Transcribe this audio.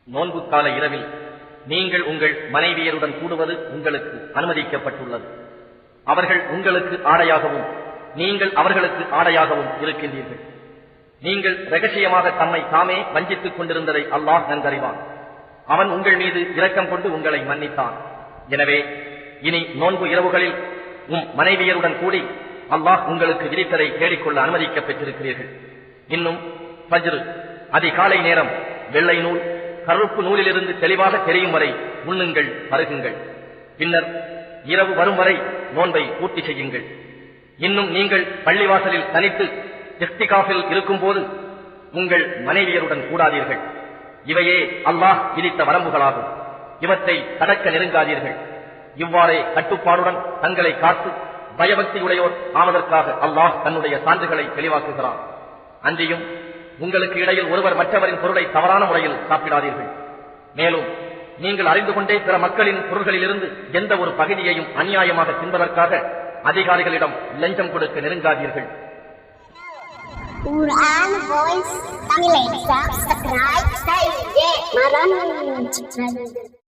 நோன்பு கால இரவில் நீங்கள் உங்கள் மனைவியருடன் கூடுவது உங்களுக்கு அனுமதிக்கப்பட்டுள்ளது. அவர்கள் உங்களுக்கு ஆடையாகவும் நீங்கள் அவர்களுக்கு ஆடையாகவும் இருக்கின்றீர்கள். நீங்கள் ரகசியமாக தம்மை தாமே வஞ்சித்துக் கொண்டிருந்ததை அல்லாஹ் நன்கறிவான். அவன் உங்கள் மீது இரக்கம் கொண்டு உங்களை மன்னித்தான். எனவே இனி நோன்பு இரவுகளில் மனைவியருடன் கூடி அல்லாஹ் உங்களுக்கு விதித்ததை தேடிக்கொள்ள அனுமதிக்கப் பெற்றிருக்கிறீர்கள். இன்னும் ஃபஜ்ர் அதிகாலை நேரம் வெள்ளை நூல் கருப்பு நூலிலிருந்து தெளிவாக தெரியும் வரை உண்ணுங்கள், பருகுங்கள். பின்னர் இரவு வரும் வரை நோன்பை பூர்த்தி செய்யுங்கள். இன்னும் நீங்கள் பள்ளிவாசலில் தனித்து இஃப்திகாஃபில் இருக்கும் போது உங்கள் மனைவியருடன் கூடாதீர்கள். இவையே அல்லாஹ் விதித்த வரம்புகளாகும். இவற்றை கடக்க நெருங்காதீர்கள். இவ்வாறே கட்டுப்பாடுடன் தங்களை காத்து பயபக்தியுடையோர் ஆவதற்காக அல்லாஹ் தன்னுடைய சான்றுகளை தெளிவாக்குகிறான். அன்றியும் உங்களுக்கு இடையில் ஒருவர் மற்றவரின் பொருளை தவறான முறையில் சாப்பிடாதீர்கள். மேலும் நீங்கள் அறிந்து கொண்டே பிற மக்களின் பொருள்களிலிருந்து எந்த ஒரு பகுதியையும் அநியாயமாக தின்பதற்காக அதிகாரிகளிடம் லஞ்சம் கொடுக்க நெருங்காதீர்கள். Quran Voice Tamil Subscribe